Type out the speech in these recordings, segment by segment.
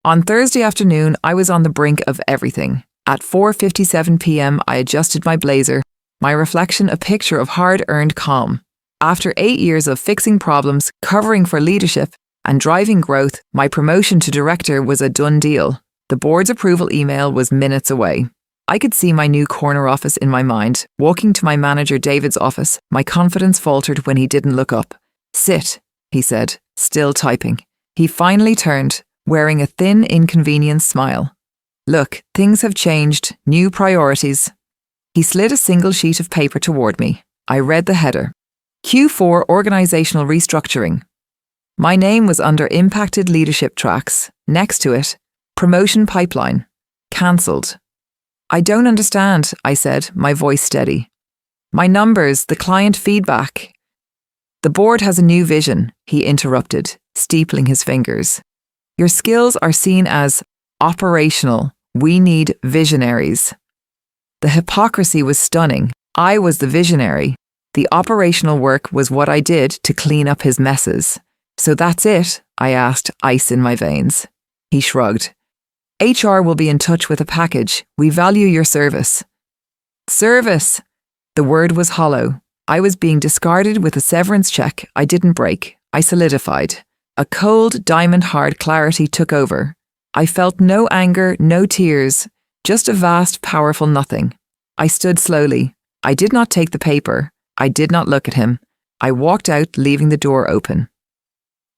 On Thursday afternoon, I was on the brink of everything. At 4:57 p.m, I adjusted my blazer, my reflection a picture of hard-earned calm. After 8 years of fixing problems, covering for leadership, and driving growth, my promotion to director was a done deal. The board's approval email was minutes away. I could see my new corner office in my mind. Walking to my manager David's office, my confidence faltered when he didn't look up. "Sit," he said, still typing. He finally turned, wearing a thin, inconvenient smile. "Look, things have changed, new priorities." He slid a single sheet of paper toward me. I read the header. Q4 Organizational Restructuring. My name was under Impacted Leadership Tracks. Next to it, Promotion Pipeline. Cancelled. "I don't understand," I said, my voice steady. "My numbers, the client feedback." "The board has a new vision," he interrupted, steepling his fingers. "Your skills are seen as operational. We need visionaries." The hypocrisy was stunning. I was the visionary. The operational work was what I did to clean up his messes. "So that's it?" I asked, ice in my veins. He shrugged. "HR will be in touch with a package. We value your service." Service! The word was hollow. I was being discarded with a severance check I didn't break. I solidified. A cold, diamond-hard clarity took over. I felt no anger, no tears, just a vast, powerful nothing. I stood slowly. I did not take the paper. I did not look at him. I walked out, leaving the door open.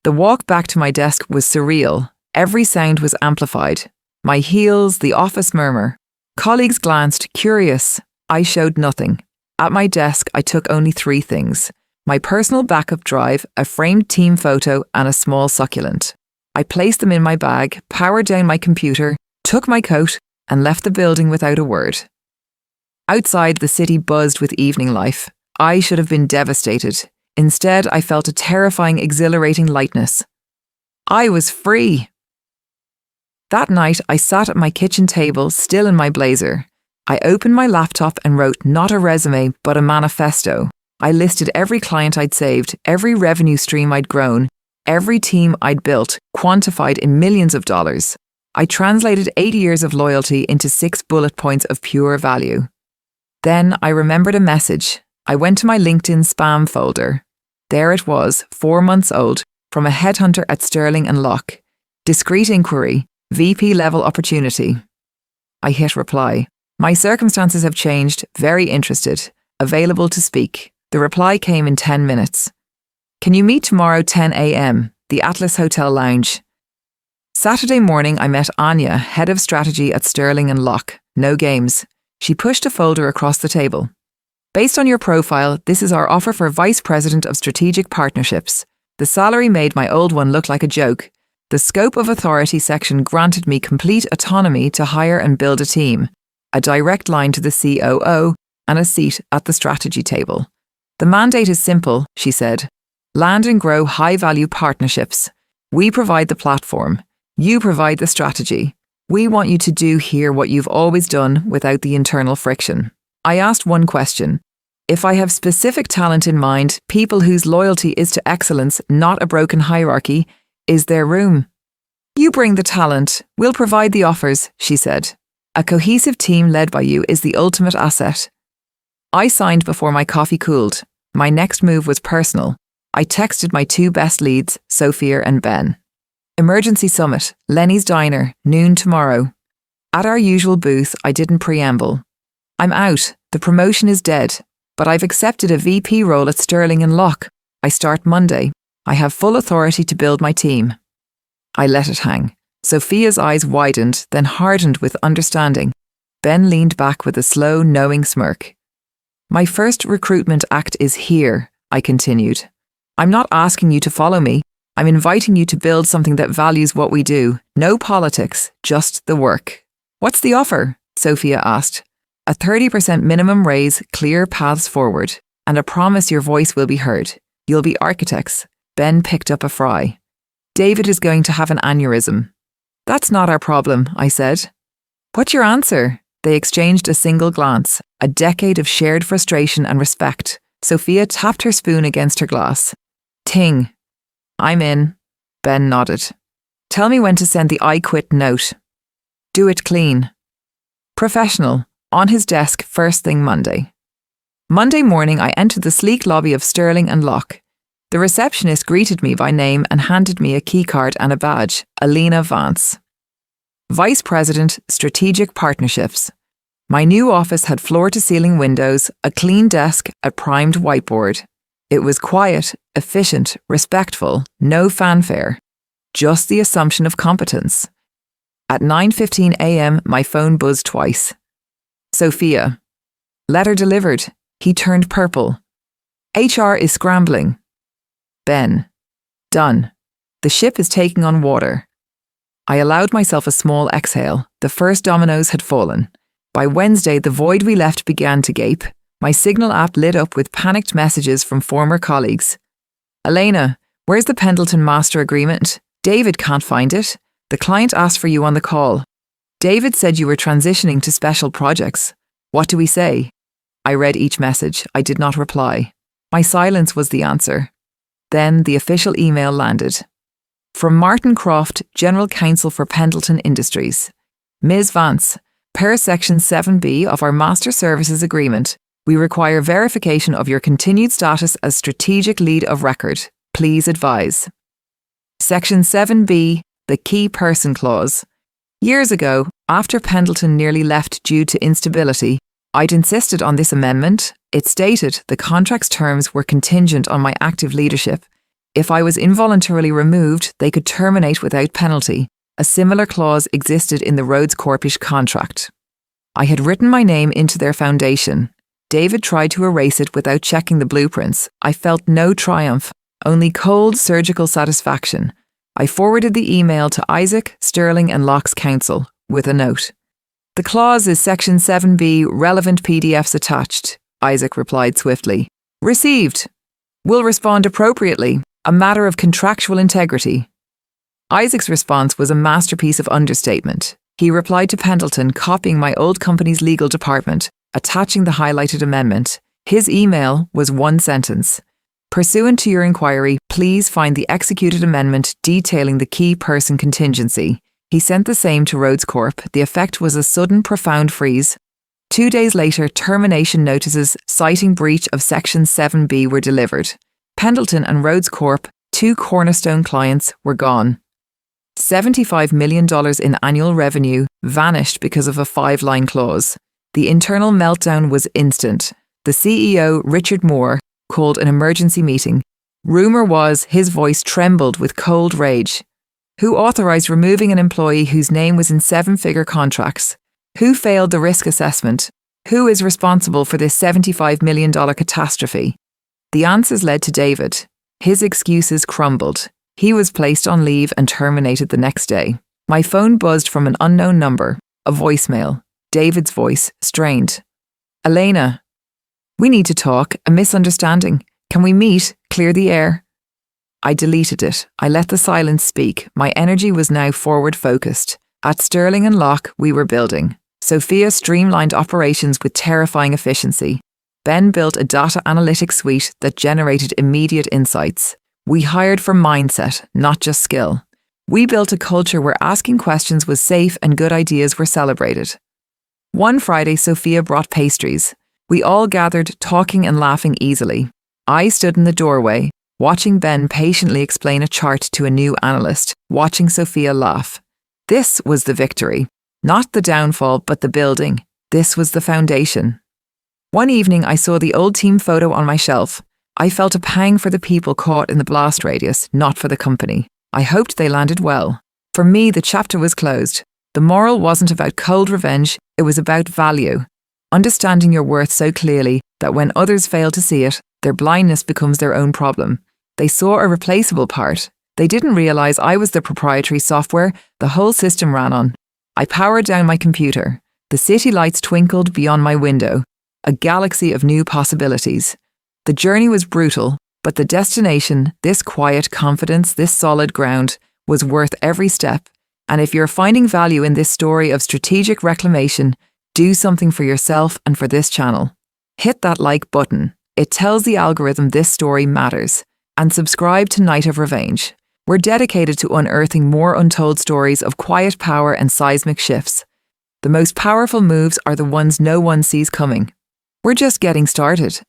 The walk back to my desk was surreal. Every sound was amplified. My heels, the office murmur. Colleagues glanced, curious. I showed nothing. At my desk, I took only 3 things. My personal backup drive, a framed team photo, and a small succulent. I placed them in my bag, powered down my computer, took my coat, and left the building without a word. Outside, the city buzzed with evening life. I should have been devastated. Instead, I felt a terrifying, exhilarating lightness. I was free. That night, I sat at my kitchen table, still in my blazer. I opened my laptop and wrote not a resume, but a manifesto. I listed every client I'd saved, every revenue stream I'd grown, every team I'd built, quantified in millions of dollars. I translated 8 years of loyalty into 6 bullet points of pure value. Then I remembered a message. I went to my LinkedIn spam folder. There it was, 4 months old, from a headhunter at Sterling and Lock. Discreet inquiry, VP level opportunity. I hit reply. "My circumstances have changed, very interested, available to speak." The reply came in 10 minutes. "Can you meet tomorrow 10 a.m, the Atlas Hotel Lounge?" Saturday morning I met Anya, head of strategy at Sterling and Lock. No games. She pushed a folder across the table. "Based on your profile, this is our offer for Vice President of Strategic Partnerships. The salary made my old one look like a joke. The scope of authority section granted me complete autonomy to hire and build a team, a direct line to the COO, and a seat at the strategy table. The mandate is simple," she said. "Land and grow high-value partnerships. We provide the platform. You provide the strategy. We want you to do here what you've always done without the internal friction." I asked one question. If I have specific talent in mind, people whose loyalty is to excellence, not a broken hierarchy, is there room? "You bring the talent. We'll provide the offers," she said. "A cohesive team led by you is the ultimate asset." I signed before my coffee cooled. My next move was personal. I texted my 2 best leads, Sophia and Ben. "Emergency summit, Lenny's Diner, noon tomorrow." At our usual booth, I didn't preamble. "I'm out. The promotion is dead. But I've accepted a VP role at Sterling and Lock. I start Monday. I have full authority to build my team." I let it hang. Sophia's eyes widened, then hardened with understanding. Ben leaned back with a slow, knowing smirk. "My first recruitment act is here," I continued. "I'm not asking you to follow me. I'm inviting you to build something that values what we do. No politics, just the work." "What's the offer?" Sophia asked. "A 30% minimum raise, clear paths forward, and a promise your voice will be heard. You'll be architects." Ben picked up a fry. "David is going to have an aneurysm." "That's not our problem," I said. "What's your answer?" They exchanged a single glance, a decade of shared frustration and respect. Sophia tapped her spoon against her glass. "Ting." "I'm in." Ben nodded. Tell me when to send the I quit note. Do it clean. Professional. On his desk first thing Monday. Monday morning, I entered the sleek lobby of Sterling and Locke. The receptionist greeted me by name and handed me a keycard and a badge. Alina Vance. Vice President, Strategic Partnerships. My new office had floor-to-ceiling windows, a clean desk, a primed whiteboard. It was quiet, efficient, respectful, no fanfare. Just the assumption of competence. At 9:15 a.m, my phone buzzed twice. Sophia. Letter delivered. He turned purple. HR is scrambling. Ben. Done. The ship is taking on water. I allowed myself a small exhale. The first dominoes had fallen. By Wednesday, the void we left began to gape. My Signal app lit up with panicked messages from former colleagues. Elena, where's the Pendleton Master Agreement? David can't find it. The client asked for you on the call. David said you were transitioning to special projects. What do we say? I read each message. I did not reply. My silence was the answer. Then the official email landed. From Martin Croft, General Counsel for Pendleton Industries. Ms. Vance, per Section 7B of our Master Services Agreement, we require verification of your continued status as Strategic Lead of Record. Please advise. Section 7B, the Key Person Clause. Years ago, after Pendleton nearly left due to instability, I'd insisted on this amendment. It stated the contract's terms were contingent on my active leadership. If I was involuntarily removed, they could terminate without penalty. A similar clause existed in the Rhodes Corpish contract. I had written my name into their foundation. David tried to erase it without checking the blueprints. I felt no triumph, only cold surgical satisfaction. I forwarded the email to Isaac, Sterling and Locke's counsel with a note. The clause is Section 7B, relevant PDFs attached, Isaac replied swiftly. Received. Will respond appropriately. A matter of contractual integrity. Isaac's response was a masterpiece of understatement. He replied to Pendleton, copying my old company's legal department, attaching the highlighted amendment. His email was one sentence. Pursuant to your inquiry, please find the executed amendment detailing the key person contingency. He sent the same to Rhodes Corp. The effect was a sudden, profound freeze. 2 days later, termination notices citing breach of Section 7B were delivered. Pendleton and Rhodes Corp, 2 cornerstone clients, were gone. $75 million in annual revenue vanished because of a 5-line clause. The internal meltdown was instant. The CEO, Richard Moore, called an emergency meeting. Rumour was his voice trembled with cold rage. Who authorised removing an employee whose name was in 7-figure contracts? Who failed the risk assessment? Who is responsible for this $75 million catastrophe? The answers led to David. His excuses crumbled. He was placed on leave and terminated the next day. My phone buzzed from an unknown number, a voicemail. David's voice, strained. Elena, we need to talk, a misunderstanding. Can we meet, clear the air? I deleted it. I let the silence speak. My energy was now forward-focused. At Sterling and Locke, we were building. Sophia streamlined operations with terrifying efficiency. Ben built a data analytics suite that generated immediate insights. We hired for mindset, not just skill. We built a culture where asking questions was safe and good ideas were celebrated. One Friday, Sophia brought pastries. We all gathered, talking and laughing easily. I stood in the doorway, watching Ben patiently explain a chart to a new analyst, watching Sophia laugh. This was the victory. Not the downfall, but the building. This was the foundation. One evening, I saw the old team photo on my shelf. I felt a pang for the people caught in the blast radius, not for the company. I hoped they landed well. For me, the chapter was closed. The moral wasn't about cold revenge, it was about value. Understanding your worth so clearly that when others fail to see it, their blindness becomes their own problem. They saw a replaceable part. They didn't realise I was the proprietary software the whole system ran on. I powered down my computer. The city lights twinkled beyond my window, a galaxy of new possibilities. The journey was brutal, but the destination, this quiet confidence, this solid ground, was worth every step. And if you're finding value in this story of strategic reclamation, do something for yourself and for this channel. Hit that like button. It tells the algorithm this story matters. And subscribe to Night of Revenge. We're dedicated to unearthing more untold stories of quiet power and seismic shifts. The most powerful moves are the ones no one sees coming. We're just getting started,